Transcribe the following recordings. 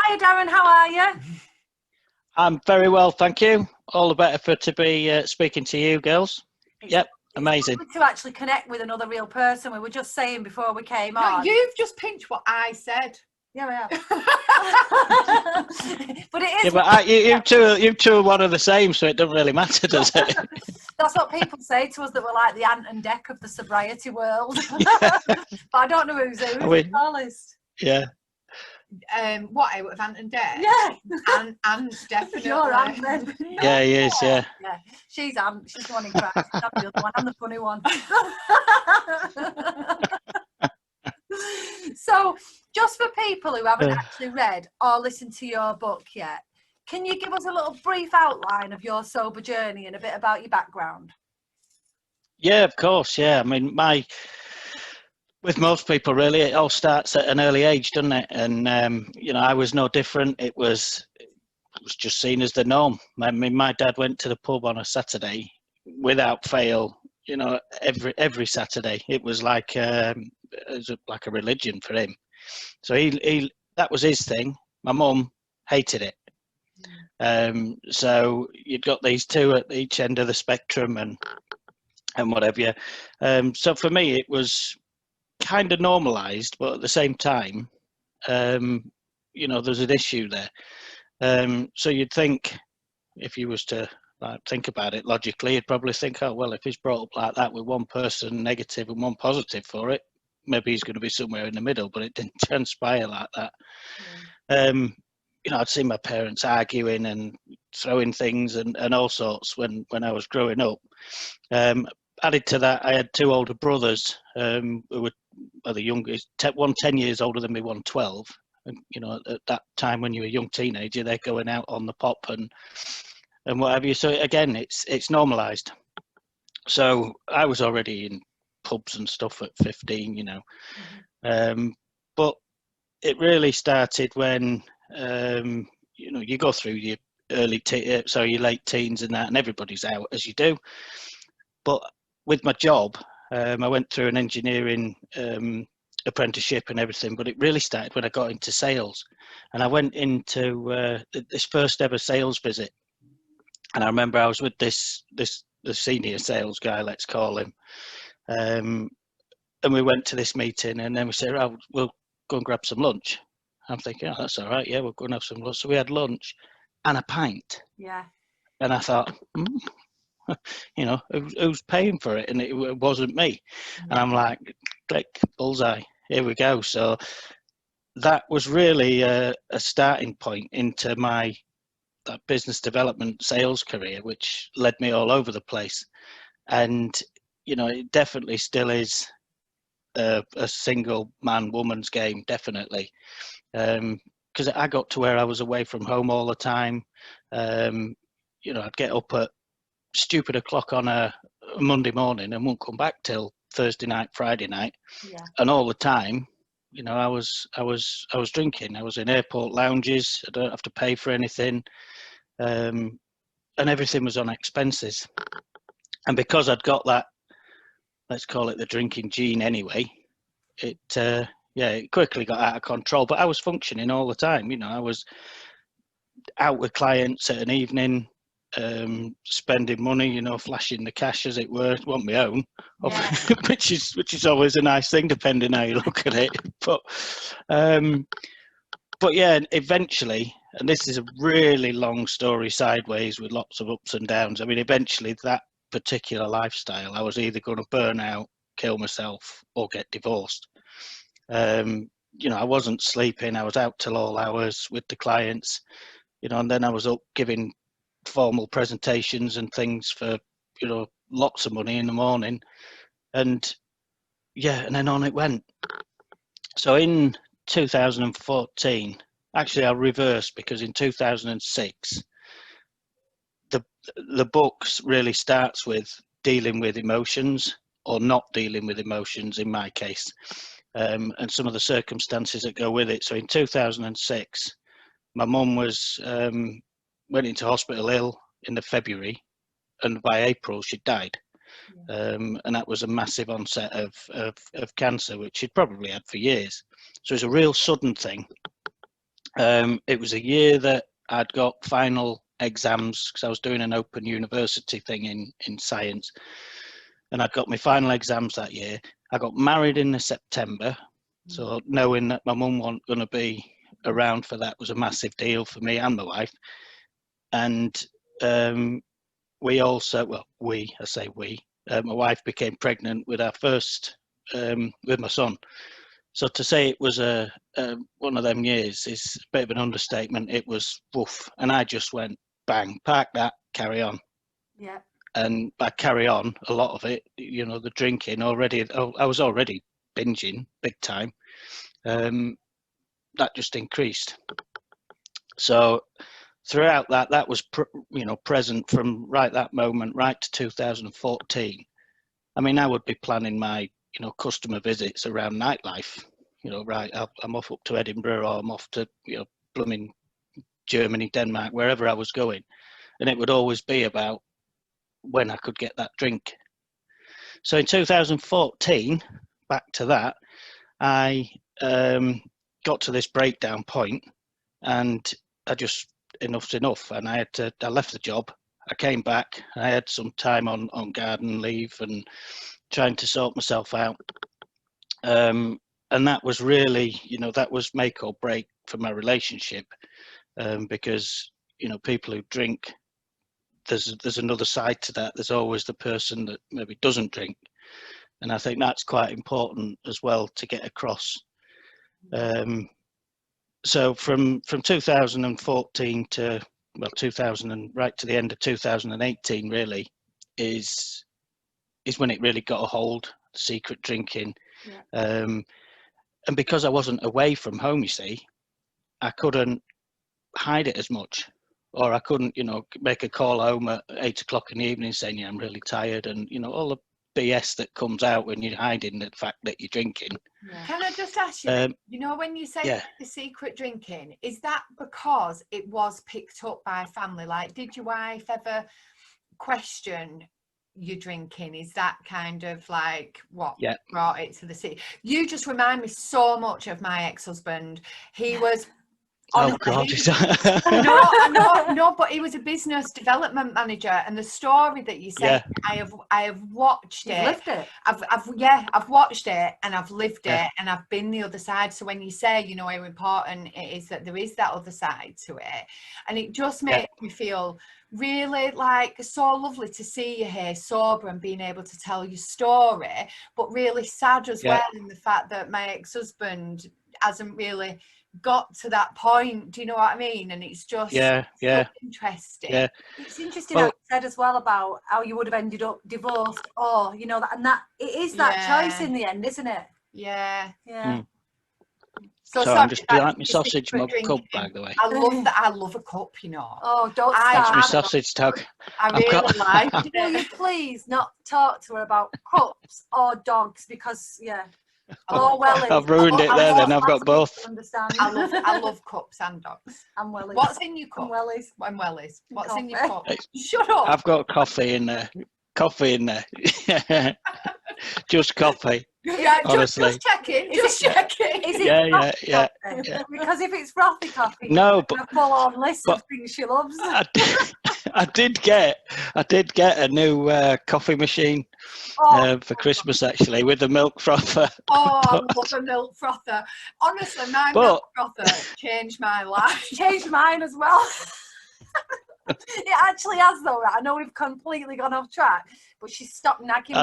Hi Darren, how are you? I'm very well, thank you. All the better to be speaking to you, girls. Yep, amazing. It's to actually connect with another real person. We were just saying before we came on. No, you've just pinched what I said. Yeah, we have. But it is. Yeah, but you two are one of the same, so it doesn't really matter, does it? That's what people say to us, that we're like the Ant and Dec of the sobriety world. But I don't know who's who. Who's the tallest? Yeah. What, out of Ant and Dec? Yeah. And definitely. You're Ant then. Yeah, he is, yeah. Yeah. She's Ant. She's the one in crack. I'm the other one. I'm the funny one. So, just for people who haven't actually read or listened to your book yet, can you give us a little brief outline of your sober journey and a bit about your background? Yeah, of course, yeah. I mean, with most people, really, it all starts at an early age, doesn't it? And, I was no different. It was just seen as the norm. I mean, my dad went to the pub on a Saturday without fail, every Saturday. It was like a religion for him. So he that was his thing. My mum hated it. So you've got these two at each end of the spectrum and whatever. So for me, it was kind of normalized, but at the same time, there's an issue there. So you'd think, if you was to think about it logically, you'd probably think, oh, well, if he's brought up like that with one person negative and one positive for it, maybe he's going to be somewhere in the middle, but it didn't transpire like that. I'd seen my parents arguing and throwing things and all sorts when I was growing up. Added to that, I had two older brothers who were the youngest, one 10 years older than me, one 12. And, at that time when you're a young teenager, they're going out on the pop and what have you. So again, it's normalised. So I was already in pubs and stuff at 15, but it really started when you go through your your late teens and that, and everybody's out as you do. But with my job, I went through an engineering apprenticeship and everything, but it really started when I got into sales, and I went into this first ever sales visit, and I remember I was with the senior sales guy, let's call him, and we went to this meeting, and then we said, oh, we'll go and grab some lunch. I'm thinking, oh, that's all right, yeah, we'll go and have some lunch. So we had lunch and a pint. Yeah. And I thought, who's paying for it? And it wasn't me. And I'm like, click, bullseye, here we go. So that was really a starting point into that business development sales career, which led me all over the place. And, it definitely still is a single man woman's game, definitely. Because I got to where I was away from home all the time. I'd get up at stupid o'clock on a Monday morning and wouldn't come back till Thursday night, Friday night. Yeah. And all the time, I was drinking. I was in airport lounges. I don't have to pay for anything, and everything was on expenses. And because I'd got that, let's call it the drinking gene anyway, it quickly got out of control. But I was functioning all the time. I was out with clients at an evening, spending money, flashing the cash, as it were. It wasn't my own, yeah. which is always a nice thing, depending how you look at it. But yeah, eventually, and this is a really long story sideways with lots of ups and downs. I mean, eventually that particular lifestyle, I was either going to burn out, kill myself, or get divorced. I wasn't sleeping. I was out till all hours with the clients, and then I was up giving formal presentations and things for, lots of money in the morning. And then on it went. So in 2014, actually I'll reverse, because in 2006, the books really starts with dealing with emotions, or not dealing with emotions in my case, and some of the circumstances that go with it. So in 2006, my mum went into hospital ill in the February, and by April she'd died. And that was a massive onset of cancer, which she'd probably had for years. So it's a real sudden thing. It was a year that I'd got final exams because I was doing an open university thing in science, and I'd got my final exams that year. I got married in September, so knowing that my mum wasn't going to be around for that was a massive deal for me and my wife. And we also, well, I say we, my wife became pregnant with our first, with my son. So to say it was one of them years is a bit of an understatement. It was woof, and I just went bang, park that, carry on. Yeah. And by carry on, a lot of it, you know, the drinking already, I was already binging big time. That just increased. So throughout that was, present from right that moment right to 2014. I mean, I would be planning my, customer visits around nightlife. Right, I'm off up to Edinburgh, or I'm off to, blooming Germany, Denmark, wherever I was going. And it would always be about when I could get that drink. So in 2014, back to that, I got to this breakdown point, and I just, enough's enough. And I left the job. I came back. I had some time on garden leave and trying to sort myself out. And that was really, that was make or break for my relationship, because, people who drink, there's another side to that. There's always the person that maybe doesn't drink. And I think that's quite important as well to get across. So from 2014 to, 2000 and right to the end of 2018 really is when it really got a hold, secret drinking. Yeah. And because I wasn't away from home, you see, I couldn't hide it as much. Or I couldn't, make a call home at 8 o'clock in the evening saying, yeah, I'm really tired, and, all the BS that comes out when you're hiding the fact that you're drinking. Yeah. Can I just ask you, when you say the secret drinking, is that because it was picked up by family? Like, did your wife ever question your drinking? Is that kind of like what brought it to the city? You just remind me so much of my ex-husband. He was... Oh God! No, but he was a business development manager, and the story that you said, I have watched it. Lived it. I've watched it, and I've lived it, and I've been the other side. So when you say, how important it is that there is that other side to it, and it just makes me feel really like so lovely to see you here sober and being able to tell your story, but really sad as well in the fact that my ex-husband hasn't really got to that point. Do you know what I mean? And it's just so interesting. Yeah. It's interesting how you said as well about how you would have ended up divorced, or that it is that choice in the end, isn't it? Yeah. So I'm just like my sausage mug cup, by the way. I love that. I love a cup, Oh, don't start. That's my sausage tug. I really like it. Will you please not talk to her about cups or dogs, because wellies. I've ruined it there. Then I've got both. I love cups and dogs. And wellies. What's in your cup? And wellies. And wellies. What's coffee. in your cup? Shut up. I've got coffee in there. Just coffee. Yeah, honestly. Just checking. Just checking. Is it yeah. Because if it's frothy coffee, no, but a full-on list of things she loves. I did get a new coffee machine for Christmas, actually, with the milk frother. Oh, I love a milk frother. Honestly, my milk frother changed my life. Changed mine as well. It actually has, though. I know we've completely gone off track, but she's stopped nagging me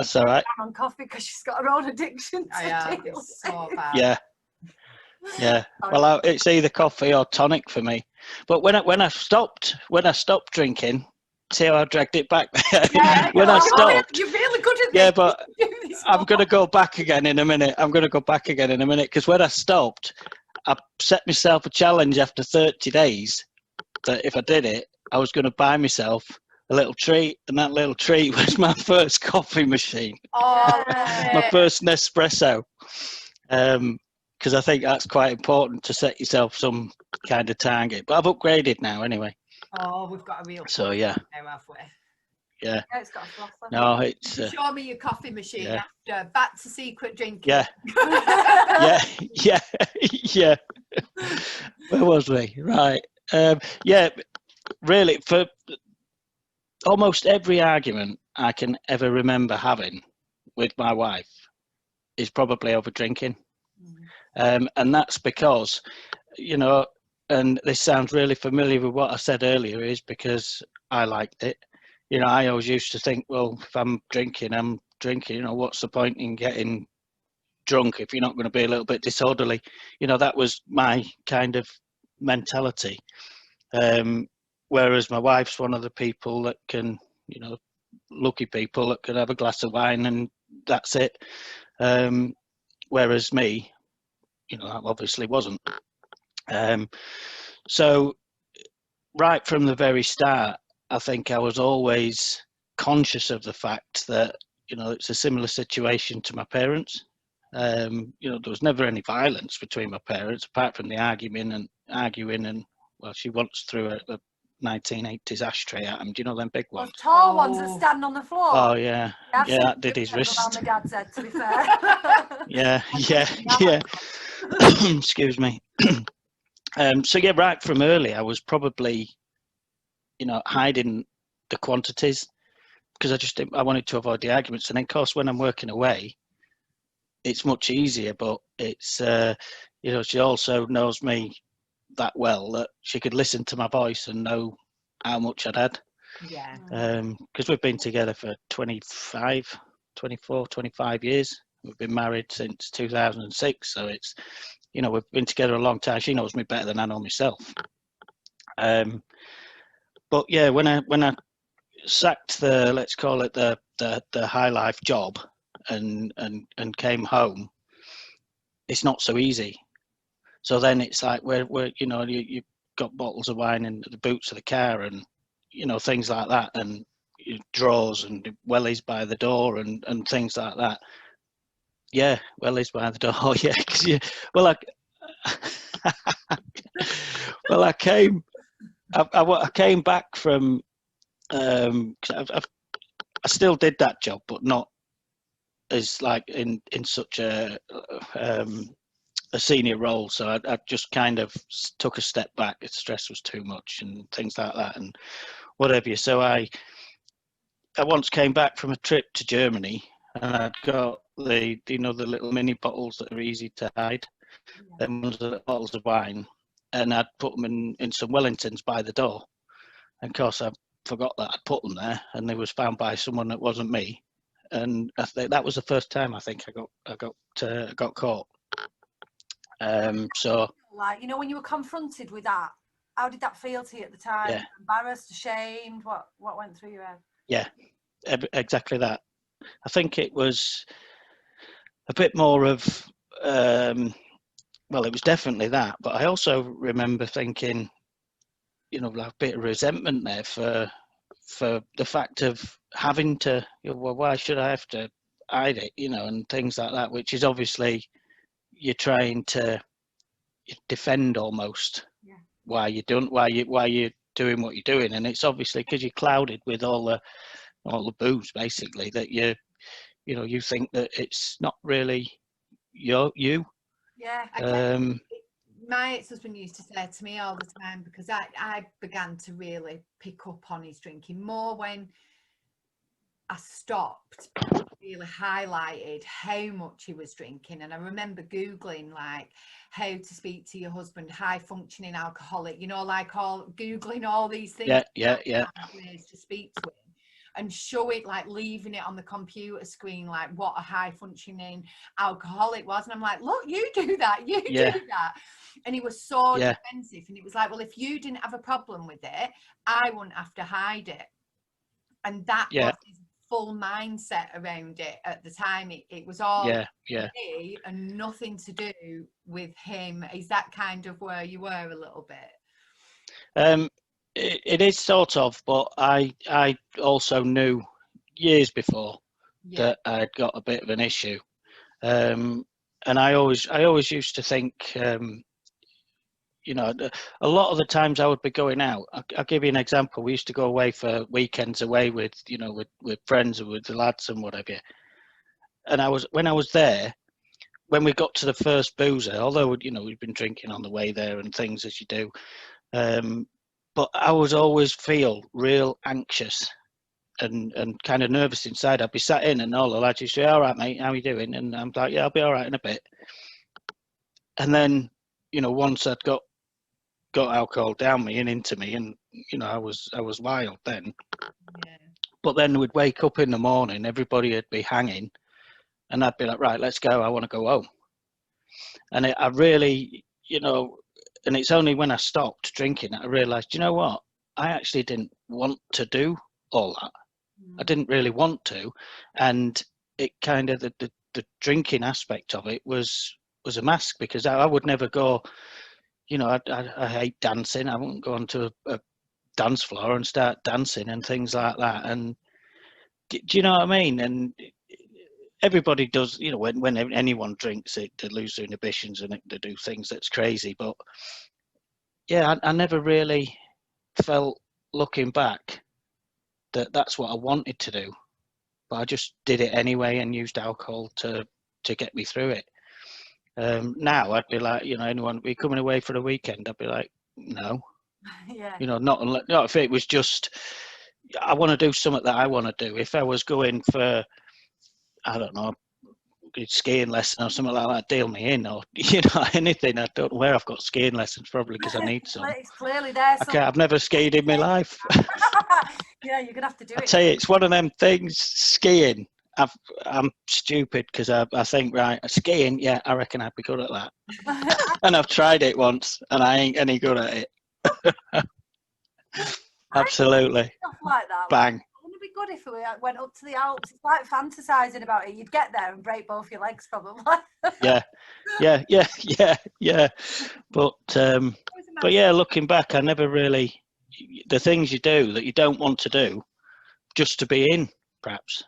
on coffee because she's got her own addiction. It's so bad. Yeah. Well, it's either coffee or tonic for me. But when I stopped drinking, see how I dragged it back there. I stopped, you're really good at this. Yeah, but I'm going to go back again in a minute. Because when I stopped, I set myself a challenge after 30 days that if I did it, I was going to buy myself a little treat, and that little treat was my first coffee machine. My first Nespresso. Because I think that's quite important to set yourself some kind of target. But I've upgraded now anyway. Oh, we've got a real now, have we? Yeah. Yeah, it's got a frother. No, it's Show me your coffee machine yeah. after. Back to secret drinking. Yeah. yeah. Yeah. Where was we? Right. Yeah. Really, for almost every argument I can ever remember having with my wife is probably over drinking. And that's because, you know, and this sounds really familiar with what I said earlier, is because I liked it. You know, I always used to think, well, if I'm drinking, I'm drinking. You know, what's the point in getting drunk if you're not going to be a little bit disorderly? You know, that was my kind of mentality. Whereas my wife's one of the people that can, you know, lucky people that can have a glass of wine and that's it. Whereas me, you know, I obviously wasn't. So right from the very start, I think I was always conscious of the fact that, you know, it's a similar situation to my parents. You know, there was never any violence between my parents apart from the arguing and well, she once threw a 1980s ashtray at him. Do you know them big ones? Those tall ones that stand on the floor. Oh yeah, I've yeah, seen that did his pictures around wrist. my dad's head, to be fair. Yeah, yeah. Excuse me. So yeah, right from early, I was probably, you know, hiding the quantities because I wanted to avoid the arguments. And then, of course, when I'm working away, it's much easier. But it's, you know, she also knows me that well that she could listen to my voice and know how much I'd had. Yeah. Because we've been together for 24, 25 years. We've been married since 2006. So it's, you know, we've been together a long time. She knows me better than I know myself. But yeah, when I sacked the, let's call it the high life job and came home, it's not so easy. So then it's like where you know, you've got bottles of wine in the boots of the car and, you know, things like that, and drawers and wellies by the door and things like that. Yeah, wellies by the door. Yeah, because well, I came back from I still did that job, but not as like in such a senior role. So I just kind of took a step back. The stress was too much and things like that and whatever. So I once came back from a trip to Germany and I'd got the, you know, the little mini bottles that are easy to hide. Then ones are bottles of wine, and I'd put them in some Wellingtons by the door. And of course, I forgot that I'd put them there, and they was found by someone that wasn't me. And I think that was the first time I think I got caught. So like, you know, when you were confronted with that, how did that feel to you at the time? Yeah. Embarrassed, ashamed? What went through your head? Yeah, exactly that. I think it was a bit more of well, it was definitely that, but I also remember thinking, you know, like a bit of resentment there for the fact of having to, you know, well, why should I have to hide it, you know, and things like that, which is obviously you're trying to defend almost why you're doing what you're doing, and it's obviously because you're clouded with all the booze basically that you know you think that it's not really you. Yeah. My ex-husband used to say to me all the time, because I began to really pick up on his drinking more when I stopped, really highlighted how much he was drinking. And I remember Googling like how to speak to your husband, high functioning alcoholic, you know, like Googling all these things. Yeah. Ways to speak to him and show it, like leaving it on the computer screen, like what a high functioning alcoholic was. And I'm like, look, you do that, do that. And he was so defensive. And it was like, well, if you didn't have a problem with it, I wouldn't have to hide it. And that was his full mindset around it at the time. It was all me and nothing to do with him. Is that kind of where you were a little bit? It is sort of, but I also knew years before that I'd got a bit of an issue, and I always used to think, you know, a lot of the times I would be going out. I'll give you an example. We used to go away for weekends away with, you know, with friends and with the lads and whatever. And when I was there, when we got to the first boozer, although, you know, we'd been drinking on the way there and things as you do, but I was always feel real anxious and kind of nervous inside. I'd be sat in and all the lads used to say, all right, mate, how you doing? And I'm like, yeah, I'll be all right in a bit. And then, you know, once I'd got alcohol down me and into me, and, you know, I was wild then. Yeah. But then we'd wake up in the morning, everybody would be hanging, and I'd be like, right, let's go, I want to go home. And I really, you know, and it's only when I stopped drinking that I realised, you know what, I actually didn't want to do all that. I didn't really want to, and it kind of the drinking aspect of it was a mask, because I would never go, you know, I hate dancing. I wouldn't go onto a dance floor and start dancing and things like that. And do you know what I mean? And everybody does, you know, when anyone drinks it, they lose their inhibitions and they do things that's crazy. But yeah, I never really felt, looking back, that that's what I wanted to do, but I just did it anyway and used alcohol to get me through it. Now I'd be like, you know, anyone be coming away for the weekend, I'd be like, no, Yeah. you know, not if it was just, I want to do something that I want to do. If I was going for, I don't know, skiing lesson or something like that, deal me in, or, you know, anything. I don't know where I've got skiing lessons, probably because I need some. It's clearly there. I've never skied in my life. Yeah, you're gonna have to do I it. tell you, it's one of them things, skiing. I'm stupid because I think, right, skiing, yeah, I reckon I'd be good at that. And I've tried it once and I ain't any good at it. Absolutely. Stuff like that. Bang. Wouldn't it be good if we went up to the Alps? It's like fantasizing about it. You'd get there and break both your legs, probably. Yeah. But yeah, looking back, I never really, the things you do that you don't want to do, just to be in, perhaps.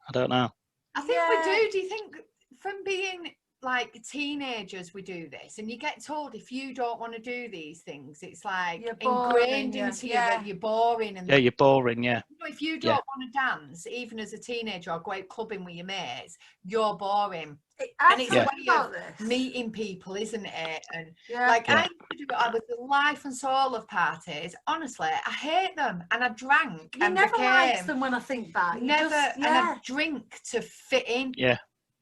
I don't know. I think we do. Do you think from being like teenagers we do this, and you get told if you don't want to do these things, it's like You're boring, ingrained into you that you're boring, and you're boring. Yeah, you know, if you don't want to dance, even as a teenager, or go out clubbing with your mates, you're boring. And it's a way of meeting people, isn't it? And like I used to do it with the life and soul of parties. Honestly, I hate them, and I drank. You never liked them when I think back. Never, and I drink to fit in. Yeah,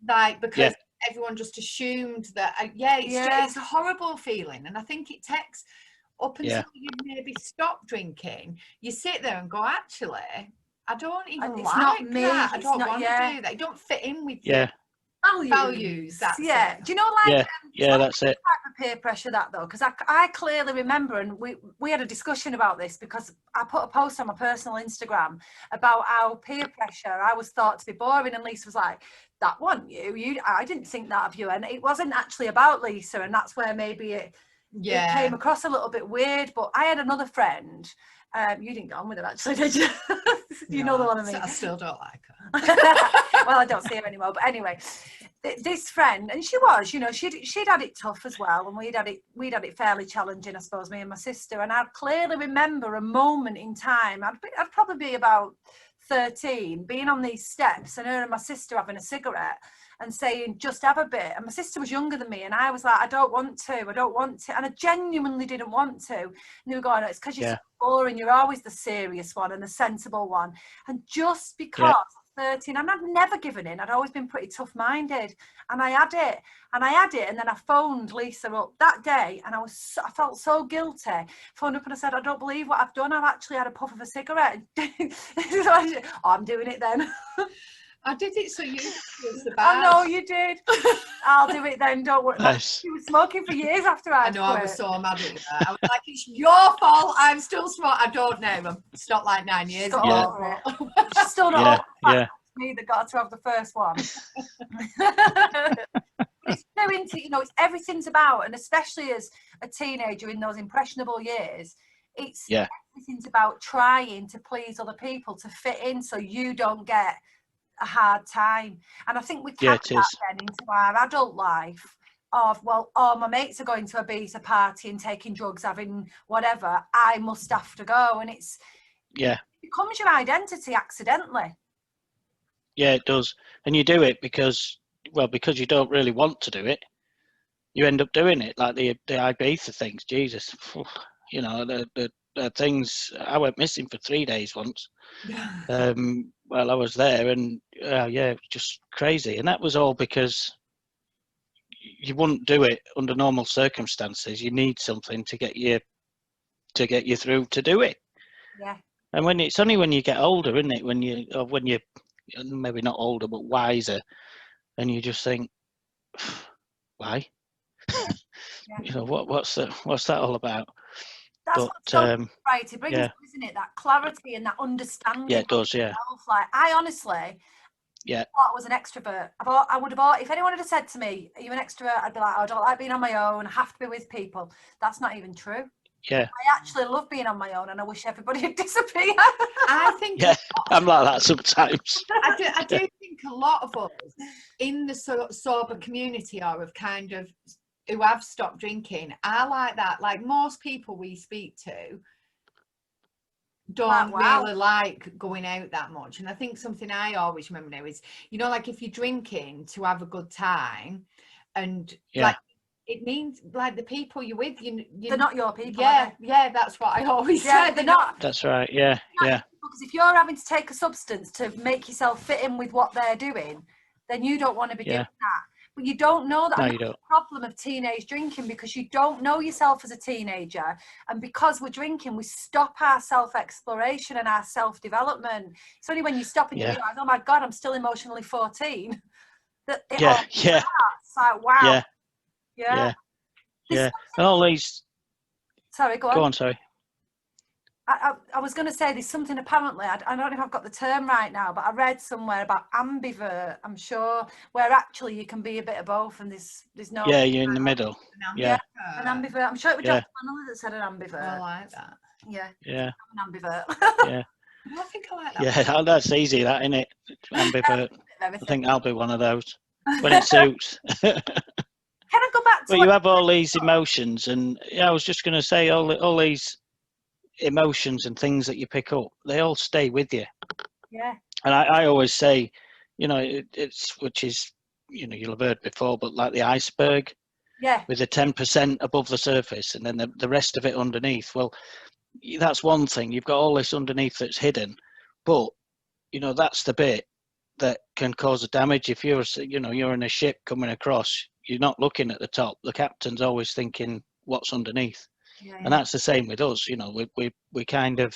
like because everyone just assumed that. It's a horrible feeling, and I think it takes up until you maybe stop drinking. You sit there and go, actually, I don't even it's like not me. that. I don't want to do that. You don't fit in with values. That's do you know, like that's it. Type of peer pressure, that though, because I clearly remember, and we had a discussion about this, because I put a post on my personal Instagram about how peer pressure, I was thought to be boring, and Lisa was like, that wasn't you. I didn't think that of you, and it wasn't actually about Lisa, and that's where maybe it came across a little bit weird. But I had another friend. You didn't get on with her, actually, did you? You know the one I mean. I still don't like her. Well, I don't see her anymore. But anyway, this friend, and she was, you know, she'd had it tough as well, and we'd had it fairly challenging, I suppose, me and my sister. And I clearly remember a moment in time. I'd probably be about 13, being on these steps, and her and my sister having a cigarette and saying, just have a bit. And my sister was younger than me, and I was like, I don't want to. And I genuinely didn't want to. And they were going, it's because you're so boring, you're always the serious one and the sensible one. And just because 13, and I'd never given in, I'd always been pretty tough-minded, and I had it, and then I phoned Lisa up that day, and I felt so guilty. Phoned up and I said, I don't believe what I've done, I've actually had a puff of a cigarette. I'm doing it then. I did it so you was the bad. I know you did. I'll do it then, don't worry. Nice. She was smoking for years after I know, I was so mad at that. I was like, it's your fault, I'm still smoking. I don't know, I've stopped like 9 years ago. She's still not me that got to have the first one. It's so into, you know, it's everything's about, and especially as a teenager in those impressionable years, it's everything's about trying to please other people, to fit in, so you don't get a hard time. And I think we carry that then into our adult life, of, well, all my mates are going to a Ibiza party and taking drugs, having whatever, I must have to go. And it becomes your identity accidentally. Yeah, it does. And you do it because you don't really want to do it. You end up doing it, like the Ibiza things. Jesus, you know, the things. I went missing for 3 days once. While I was there, and yeah, it was just crazy. And that was all because you wouldn't do it under normal circumstances. You need something to get you through to do it. Yeah. And it's only when you get older, isn't it? When you maybe not older but wiser, and you just think, why? You know, what's that all about? That's what sobriety brings, isn't it? That clarity and that understanding. Yeah, it does. Yeah. Yourself. Like, I honestly, thought I was an extrovert. I would have, if anyone had said to me, "Are you an extrovert?" I'd be like, "Oh, I don't like being on my own. I have to be with people." That's not even true. Yeah. I actually love being on my own, and I wish everybody had disappeared. I think. Yeah, I'm like that sometimes. I do think a lot of us in the sober community are of kind of who have stopped drinking. I like that. Like most people we speak to don't really like going out that much. And I think something I always remember now is, you know, like if you're drinking to have a good time, and like it means like the people you're with, they're not your people. Yeah, that's what I always say. They're not. That's right. Yeah. Because if you're having to take a substance to make yourself fit in with what they're doing, then you don't want to be doing that. But you don't know that. No, And you that's don't. the problem of teenage drinking, because you don't know yourself as a teenager, and because we're drinking, we stop our self-exploration and our self-development. It's only when you stop and you realise, oh my God, I'm still emotionally 14, that it all starts. It's like, wow. Yeah. And all these. Sorry, go on. Sorry. I was going to say there's something, apparently, I don't know if I've got the term right now, but I read somewhere about ambivert, I'm sure, where actually you can be a bit of both, and there's no... Yeah, you're in the middle. An ambivert. I'm sure it was John Connolly that said an ambivert. I like that. Yeah. An ambivert. I think I like that. Yeah, that's easy, that, isn't it? Ambivert. I think I'll be one of those when it suits. Can I go back to... But you have all these emotions, and I was just going to say, all these emotions and things that you pick up, they all stay with you. Yeah. And I always say, you know, it's which is, you know, you'll have heard before, but like the iceberg, with the 10% above the surface and then the rest of it underneath. Well, that's one thing. You've got all this underneath that's hidden, but you know, that's the bit that can cause a damage. If you're in a ship coming across, you're not looking at the top. The captain's always thinking what's underneath. And that's the same with us. You know, we kind of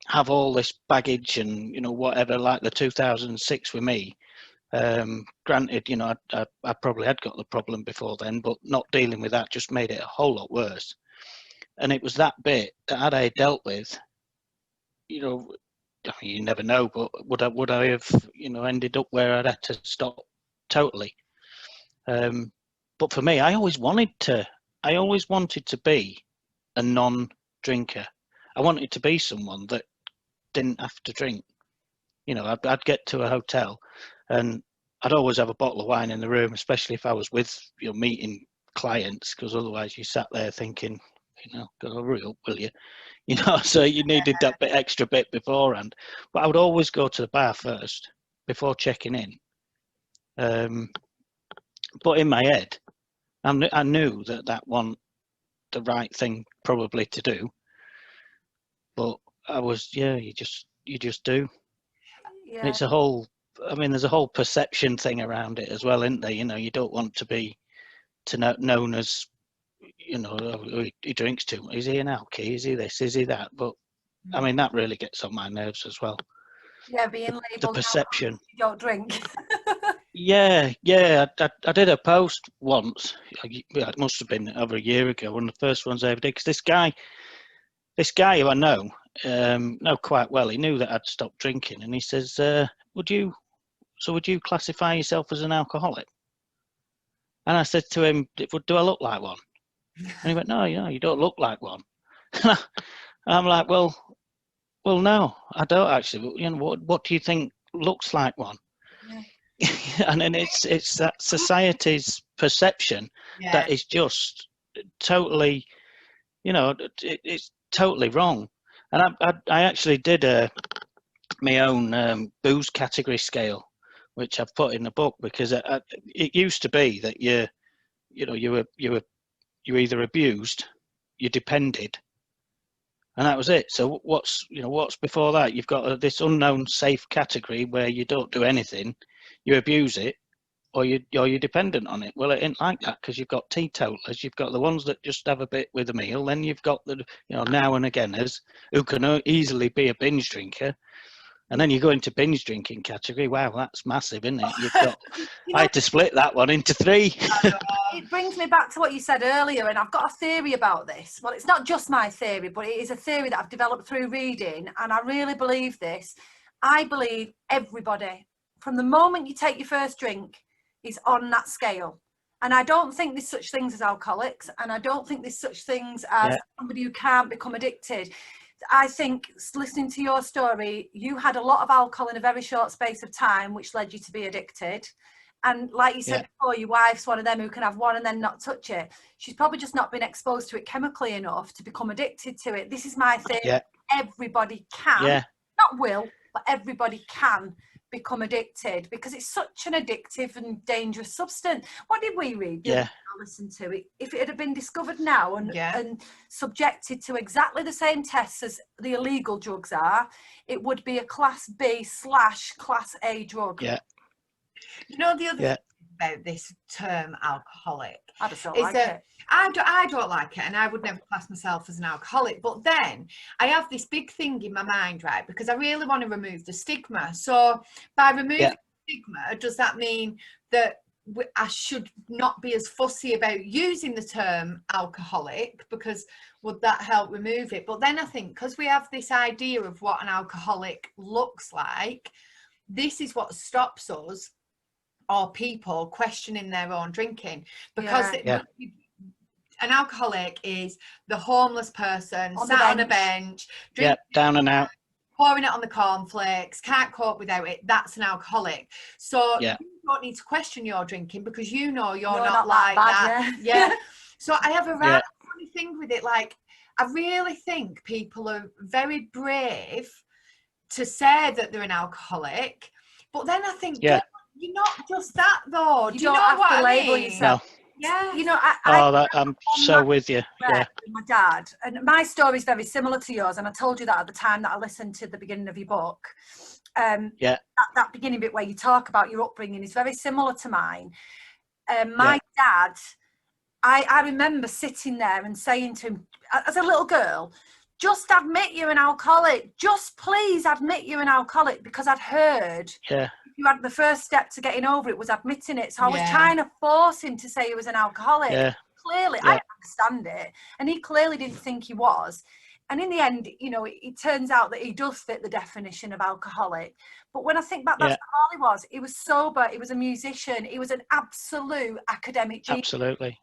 have all this baggage and, you know, whatever, like the 2006 with me. Granted, you know, I probably had got the problem before then, but not dealing with that just made it a whole lot worse. And it was that bit that had I dealt with, you know, I mean, you never know, but would I have, you know, ended up where I'd had to stop totally. But for me, I always wanted to be a non-drinker. I wanted to be someone that didn't have to drink. You know, I'd get to a hotel and I'd always have a bottle of wine in the room, especially if I was with, you know, meeting clients, because otherwise you sat there thinking, you know, go hurry up, will you? You know, so you needed that extra bit beforehand. But I would always go to the bar first before checking in. But in my head, I knew that wasn't the right thing probably to do. But I was, you just do. Yeah. And it's there's a whole perception thing around it as well, isn't there? You know, you don't want to be known as, you know, oh, he drinks too much. Is he an alky? Is he this? Is he that? But I mean, that really gets on my nerves as well. Yeah, being labelled the perception. You don't drink. Yeah. I did a post once. It must have been over a year ago, one of the first ones I ever did. Because this guy who I know quite well, he knew that I'd stopped drinking, and he says, "Would you classify yourself as an alcoholic?" And I said to him, "Do I look like one?" And he went, "No, you don't look like one." And I'm like, well, no, I don't actually. You know, what do you think looks like one? Yeah. And then it's that society's perception that is just totally, it's totally wrong. And I actually did my own booze category scale, which I've put in the book, because it used to be that you were either abused, you depended, and that was it. So what's before that? You've got this unknown safe category where you don't do anything, you abuse it, or you're dependent on it. Well, it ain't like that, because you've got teetotalers, you've got the ones that just have a bit with a meal, then you've got the now and againers who can easily be a binge drinker, and then you go into binge drinking category. Wow, that's massive, isn't it? You've got I had to split that one into 3. It brings me back to what you said earlier, and I've got a theory about this. Well, it's not just my theory, but it is a theory that I've developed through reading, and I really believe this. I believe everybody, from the moment you take your first drink, is on that scale. And I don't think there's such things as alcoholics, and I don't think there's such things as somebody who can't become addicted. I think, listening to your story, you had a lot of alcohol in a very short space of time, which led you to be addicted. And like you said before, your wife's one of them who can have one and then not touch it. She's probably just not been exposed to it chemically enough to become addicted to it. This is my theory. Yeah. Everybody can, not will, but everybody can become addicted, because it's such an addictive and dangerous substance. What did we read? I listened to it. If it had been discovered now and subjected to exactly the same tests as the illegal drugs are, it would be a class B/class A drug. The other thing about this term alcoholic, I just don't like it. I don't like it, and I would never class myself as an alcoholic. But then I have this big thing in my mind, right? Because I really want to remove the stigma. So by removing the stigma, does that mean that I should not be as fussy about using the term alcoholic, because would that help remove it? But then I think, because we have this idea of what an alcoholic looks like, this is what stops us, or people, questioning their own drinking, because an alcoholic is the homeless person sat on a bench, down and out, pouring it on the cornflakes, can't cope without it. That's an alcoholic. So you don't need to question your drinking, because you're not like that. So I have a rather funny thing with it. Like, I really think people are very brave to say that they're an alcoholic, but then I think you're not just that, though. Do you know have what to I label mean? yourself. No. I'm so with you. With my dad, and my story is very similar to yours, and I told you that at the time that I listened to the beginning of your book. That beginning bit where you talk about your upbringing is very similar to mine. My dad, I remember sitting there and saying to him as a little girl, just admit you're an alcoholic, just please admit you're an alcoholic, because I'd heard you had the first step to getting over it was admitting it. So I was trying to force him to say he was an alcoholic. Clearly, I understand it. And he clearly didn't think he was. And in the end, it turns out that he does fit the definition of alcoholic. But when I think back, that's not all he was. He was sober. He was a musician. He was an absolute academic genius. Absolutely.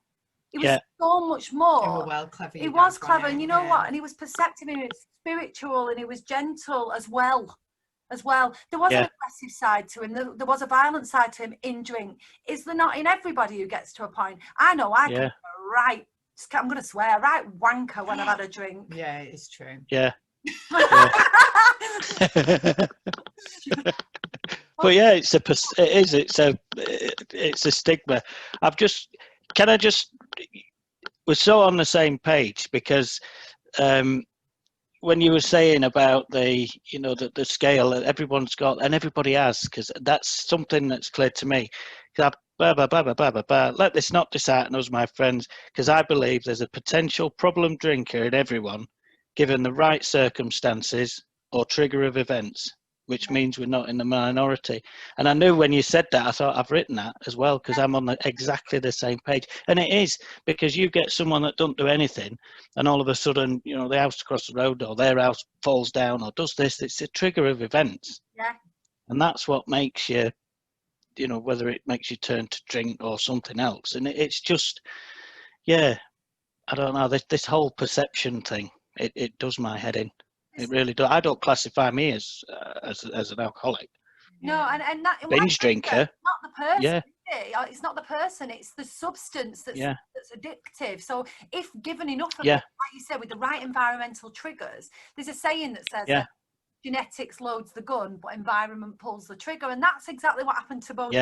He was so much more. He was well clever. He was clever. And you know what? And he was perceptive, and he was spiritual, and he was gentle as well. There was an aggressive side to him. There was a violent side to him in drink. Is there not in everybody who gets to a point? I know I can be I'm going to swear, right wanker when I've had a drink. Yeah, it's true. Yeah. But it's a stigma. We're so on the same page, because when you were saying about the scale that everyone's got, and everybody has, because that's something that's clear to me. Let this not dishearten us, my friends, because I believe there's a potential problem drinker in everyone, given the right circumstances or trigger of events, which means we're not in the minority. And I knew when you said that, I thought, I've written that as well, because I'm on exactly the same page. And it is, because you get someone that don't do anything, and all of a sudden, the house across the road or their house falls down or does this. It's a trigger of events. Yeah. And that's what makes you, whether it makes you turn to drink or something else. And it's just, I don't know, this whole perception thing, it does my head in. It really does. I don't classify me as an alcoholic. No, and that binge drinker. Not the person. It's not the person, it's the substance that's addictive. So if given enough of it, like you said, with the right environmental triggers, there's a saying that says that genetics loads the gun, but environment pulls the trigger. And that's exactly what happened to both.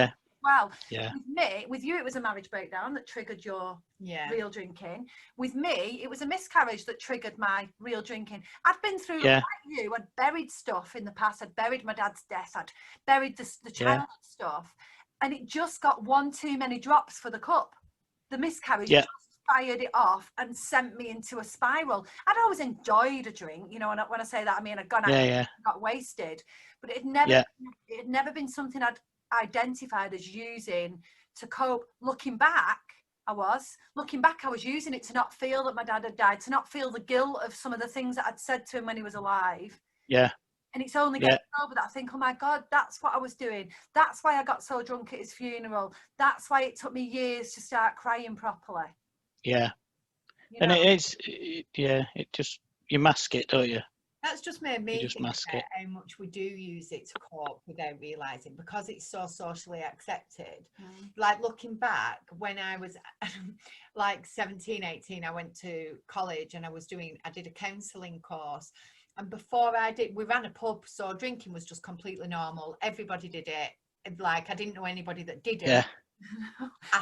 Well, with you, it was a marriage breakdown that triggered your real drinking. With me, it was a miscarriage that triggered my real drinking. I'd been through, like you, I'd buried stuff in the past. I'd buried my dad's death. I'd buried the childhood stuff. And it just got one too many drops for the cup. The miscarriage just fired it off and sent me into a spiral. I'd always enjoyed a drink, you know, and when I say that, I mean I'd gone out and got wasted. But it had never been something I'd identified as using to cope. Looking back, I was using it to not feel that my dad had died, to not feel the guilt of some of the things that I'd said to him when he was alive. And it's only getting over that I think, oh my God, that's what I was doing. That's why I got so drunk at his funeral. That's why it took me years to start crying properly. And it just, you mask it, don't you? That's just made me think about how much we do use it to cope without realising, because it's so socially accepted. Like looking back, when I was like 17, 18, I went to college and I did a counselling course. And before we ran a pub, so drinking was just completely normal. Everybody did it. Like I didn't know anybody that did it.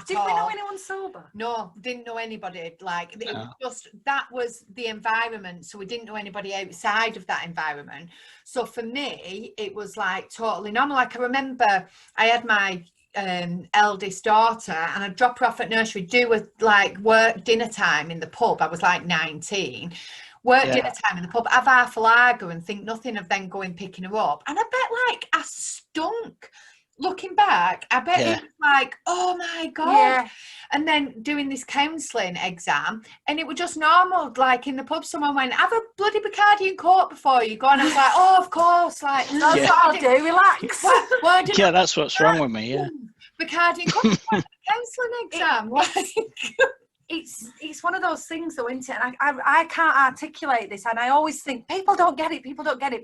Did we know anyone sober? No, didn't know anybody. Like it was just, that was the environment, so we didn't know anybody outside of that environment. So for me it was like totally normal. Like I remember I had my eldest daughter and I'd drop her off at nursery, do a like work dinner time in the pub. I was like 19. Dinner time in the pub, have half a lager and think nothing of then going picking her up. And I bet like I stunk. Looking back, I bet it was like, oh my God. And then doing this counselling exam, and it was just normal. Like in the pub, someone went, have a bloody Bacardi and Coke before you go. And I was like, oh, of course. Like, that's what I'll do, relax. That's what's wrong with me, Bacardi and Coke, counselling exam. It's one of those things though, isn't it? And I can't articulate this, and I always think people don't get it.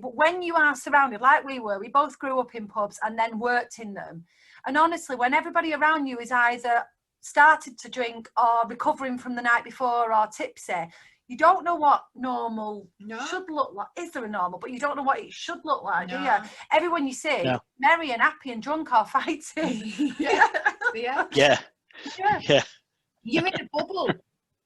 But when you are surrounded, like we both grew up in pubs and then worked in them. And honestly, when everybody around you is either started to drink or recovering from the night before or tipsy, you don't know what normal should look like. Is there a normal? But you don't know what it should look like, do you? Everyone you see, merry and happy and drunk or fighting. You're in a bubble.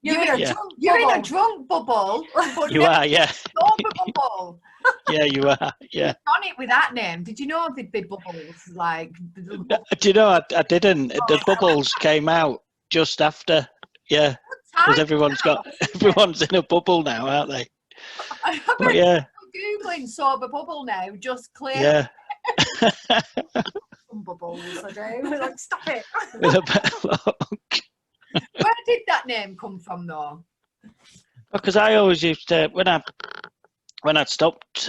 You're in a drunk bubble. You are, Sober bubble. You are, On it with that name. Did you know there'd be bubbles? Like, do you know? I didn't. The bubbles came out just after. Because everyone's in a bubble now, aren't they? But Googling sober bubble now, just clear. Some bubbles, I do. We're like, stop it. With a padlock. Where did that name come from, though? Because I always used to, when I'd stopped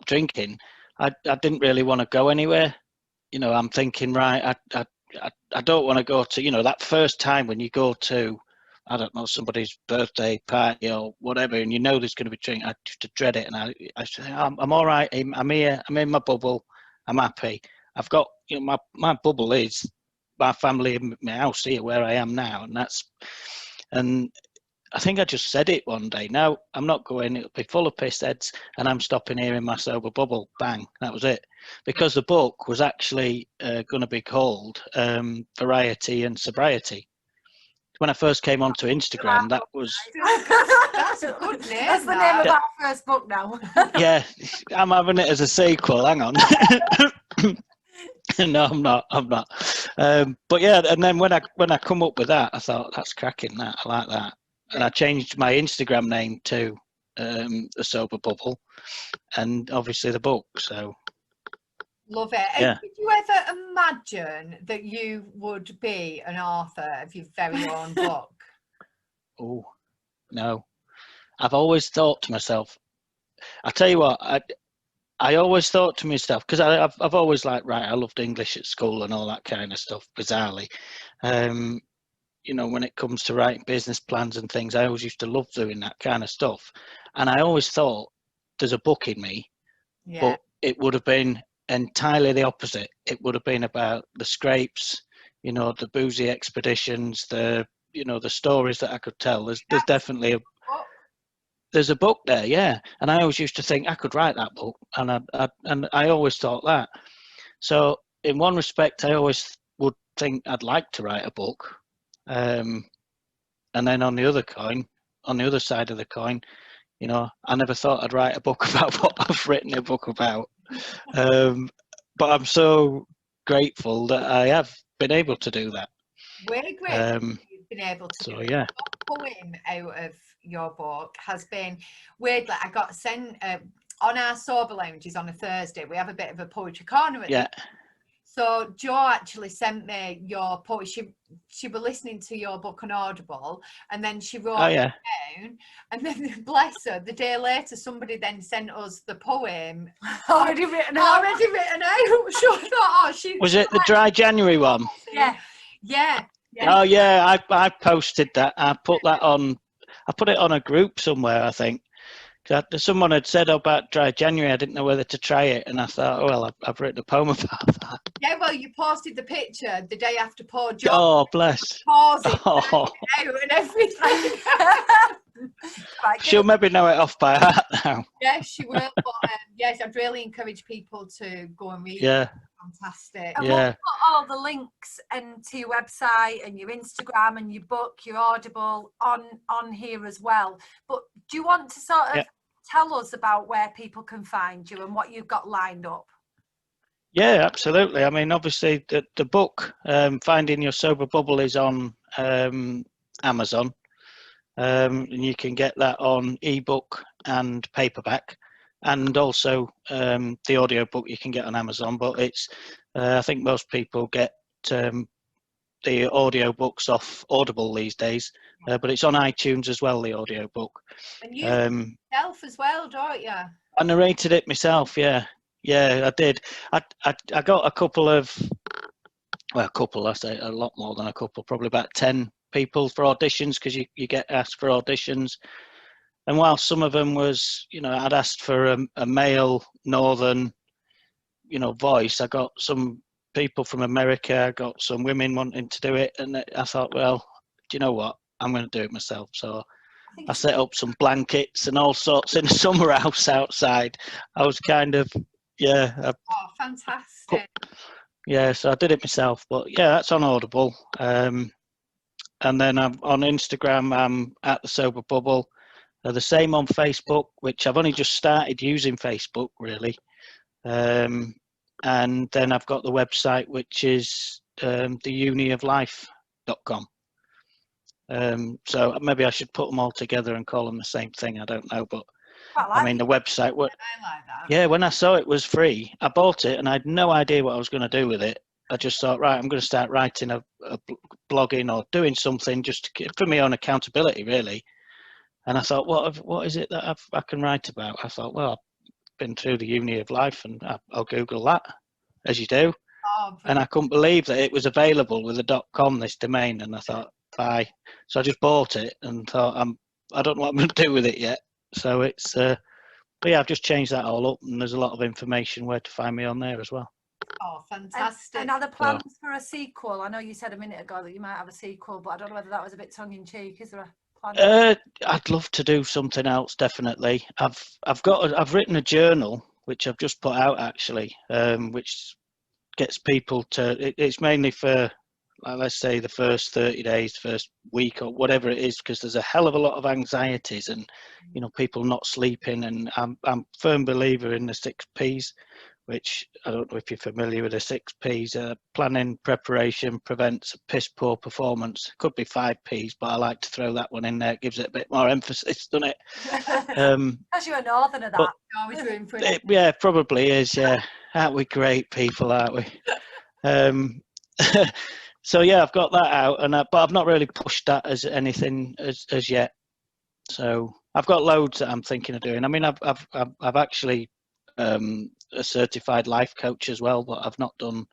drinking, I didn't really want to go anywhere. You know, I'm thinking, right, I don't want to go to, you know, that first time when you go to, I don't know, somebody's birthday party or whatever, and you know there's going to be drinking. I used to dread it, and I say, I'm all right. I'm here. I'm in my bubble. I'm happy. I've got, you know, my bubble is my family in my house here where I am now, and I think I just said it one day. No, I'm not going. It'll be full of piss heads, and I'm stopping here in my sober bubble. Bang, that was it. Because the book was actually going to be called Variety and Sobriety. When I first came onto Instagram, that was. That's a good name. That's the name of our first book now. I'm having it as a sequel. Hang on. No, I'm not. But yeah, and then when I come up with that, I thought that's cracking. That I like that, and I changed my Instagram name to the Sober Bubble, and obviously the book. So love it. And did you ever imagine that you would be an author of your very own book? Oh no, I've always thought to myself. I tell you what, I always thought to myself, because I've always like, right, I loved English at school and all that kind of stuff, bizarrely. You know, when it comes to writing business plans and things, I always used to love doing that kind of stuff. And I always thought there's a book in me, but it would have been entirely the opposite. It would have been about the scrapes, you know, the boozy expeditions, the stories that I could tell. There's definitely there's a book there, yeah. And I always used to think I could write that book, and I always thought that. So in one respect, I always would think I'd like to write a book, and then on the other side of the coin, you know, I never thought I'd write a book about what I've written a book about. But I'm so grateful that I have been able to do that. We're grateful you've been able to do it. Yeah. Your poem out of your book has been weirdly. I got sent on our sober lounges on a Thursday. We have a bit of a poetry corner at So Jo actually sent me your poetry. She was listening to your book on Audible, and then she wrote it down. And then, bless her, the day later, somebody then sent us the poem already written out. So I thought, she was it the Dry January one? Yeah. Oh yeah, I posted that. I put that on. I put it on a group somewhere, I think. Someone had said about Dry January. I didn't know whether to try it, and I thought, oh, well, I've written a poem about that. Yeah, well, you posted the picture the day after Paul John. Oh, bless. Pausing out and everything. She'll maybe know it off by heart now. Yes, she will. But yes, I'd really encourage people to go and read it. Yeah. Fantastic. And we'll put all the links to your website and your Instagram and your book, your Audible on here as well. But do you want to sort of tell us about where people can find you and what you've got lined up? Yeah, absolutely. I mean, obviously, the book, Finding Your Sober Bubble, is on Amazon. And you can get that on eBook and paperback. And also the audiobook you can get on Amazon. But it's, I think most people get the audiobooks off Audible these days. But it's on iTunes as well, the audiobook. And you yourself as well, don't you? I narrated it myself, yeah. Yeah, I did. I got a couple of, well, a couple, I say a lot more than a couple, probably about 10 people for auditions, because you get asked for auditions. And while some of them was, you know, I'd asked for a male northern, you know, voice, I got some people from America, I got some women wanting to do it. And I thought, well, do you know what? I'm going to do it myself. So I set up some blankets and all sorts in a summer house outside. I was kind of, oh, fantastic. So I did it myself. But yeah, that's on Audible. And then I'm on Instagram, I'm at the Sober Bubble. The same on Facebook, which I've only just started using Facebook, really. And then I've got the website, which is theunioflife.com. So maybe I should put them all together and call them the same thing. I don't know, but I mean, the website. I like that. Yeah, when I saw it was free, I bought it and I had no idea what I was going to do with it. I just thought, right, I'm going to start writing a blogging or doing something just for my own accountability, really. And I thought, what is it that I can write about? I thought, well, I've been through the Uni of Life, and I'll Google that, as you do. And I couldn't believe that it was available with a .com, this domain. And I thought, bye. So I just bought it and thought, I don't know what I'm going to do with it yet. So it's, but yeah, I've just changed that all up, and there's a lot of information where to find me on there as well. Oh, fantastic. And are there plans for a sequel? I know you said a minute ago that you might have a sequel, but I don't know whether that was a bit tongue-in-cheek. Is there a plan? I'd love to do something else, definitely. I've written a journal, which I've just put out, actually, which gets people to, it's mainly for, like, let's say, the first 30 days, first week, or whatever it is, because there's a hell of a lot of anxieties and, you know, people not sleeping. And I'm a firm believer in the 6 Ps, which I don't know if you're familiar with the 6 Ps. Planning, preparation, prevents piss poor performance. Could be 5 Ps, but I like to throw that one in there. It gives it a bit more emphasis, doesn't it? As you're a northerner, that. Always room for it. Yeah, probably is, yeah. Aren't we great people, aren't we? So yeah, I've got that out, and but I've not really pushed that as anything as yet. So I've got loads that I'm thinking of doing. I mean, I've actually a certified life coach as well, but I've not done.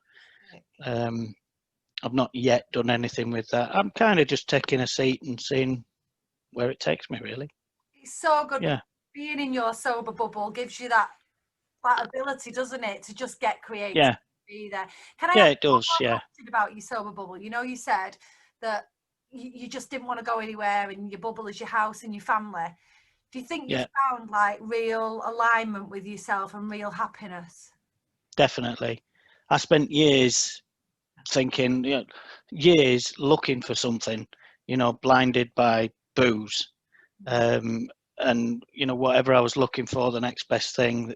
I've not yet done anything with that. I'm kind of just taking a seat and seeing where it takes me, really. It's so good. Yeah. Being in your sober bubble gives you that ability, doesn't it, to just get creative. Yeah. be there. Can I Yeah, ask it does. one more Yeah. question about your sober bubble? You know, you said that you just didn't want to go anywhere, and your bubble is your house and your family. Do you think Yeah. you found like real alignment with yourself and real happiness? Definitely. I spent years thinking, years looking for something, blinded by booze. And whatever I was looking for, the next best thing,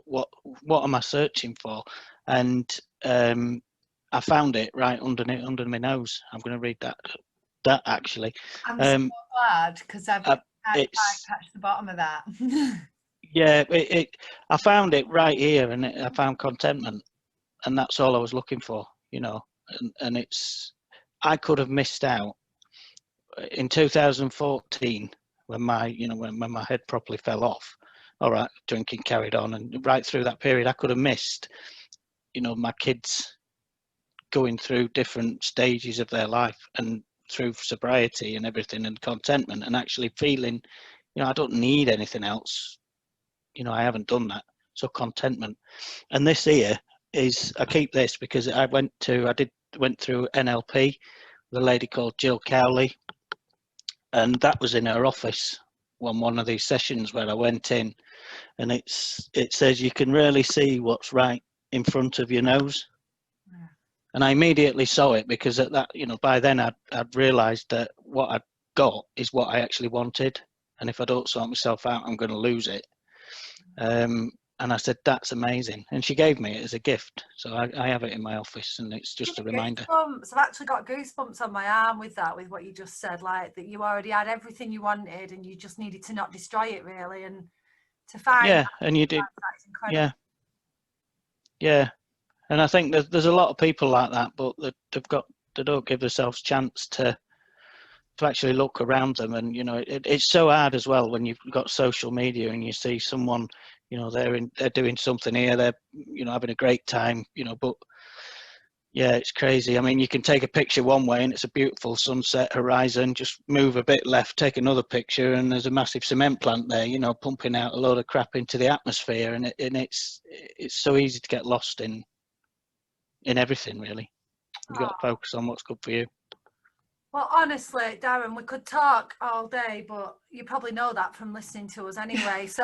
what am I searching for? And I found it right under my nose. I'm going to read that actually. I'm so glad, because I can't It's catch the bottom of that. yeah, I found it right here, and I found contentment, and that's all I was looking for, and I could have missed out in 2014 when my head properly fell off. All right, drinking carried on, and right through that period I could have missed, my kids going through different stages of their life, and through sobriety and everything, and contentment, and actually feeling, I don't need anything else. I haven't done that. So contentment. And this here is, I keep this because I went through NLP with a lady called Jill Cowley, and that was in her office one of these sessions where I went in, and it says you can really see what's right in front of your nose. Yeah. And I immediately saw it, because at that, by then I'd realized that what I'd got is what I actually wanted, and if I don't sort myself out, I'm going to lose it. And I said, that's amazing. And she gave me it as a gift. So I have it in my office, and it's just a reminder. Goosebumps. I've actually got goosebumps on my arm with what you just said, like that you already had everything you wanted, and you just needed to not destroy it, really, and to find and you did. That's incredible. Yeah. And I think there's a lot of people like that, but they don't give themselves a chance to actually look around them. And it's so hard as well when you've got social media and you see someone, they're doing something here, they're having a great time, but yeah, it's crazy. I mean, you can take a picture one way and it's a beautiful sunset horizon, just move a bit left, take another picture, and there's a massive cement plant there, pumping out a load of crap into the atmosphere, and it's so easy to get lost in everything, really. You've got to focus on what's good for you. Well, honestly, Darren, we could talk all day, but you probably know that from listening to us anyway. So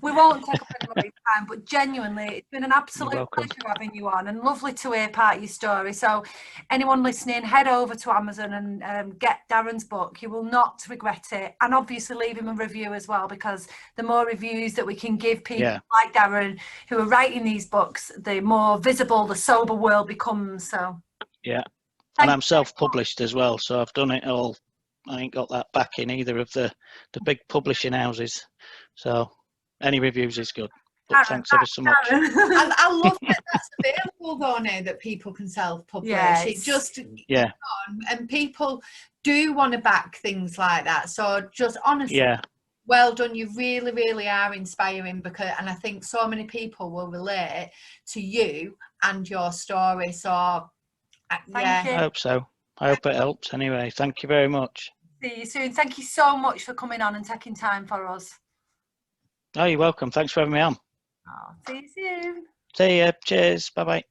we won't take up any more of your time. But genuinely, it's been an absolute pleasure having you on, and lovely to hear part of your story. So anyone listening, head over to Amazon and get Darren's book. You will not regret it. And obviously leave him a review as well, because the more reviews that we can give people like Darren who are writing these books, the more visible the sober world becomes. So yeah. And I'm self-published as well, so I've done it all. I ain't got that back in either of the big publishing houses. So any reviews is good. But thanks ever so much. I love that that's available though now, that people can self-publish. Yes. It just and people do want to back things like that. So just honestly, well done. You really, really are inspiring, and I think so many people will relate to you and your story. So Thank you. I hope so. I hope it helps anyway. Thank you very much. See you soon. Thank you so much for coming on and taking time for us. Oh, you're welcome. Thanks for having me on. See you soon. See ya. Cheers. Bye-bye.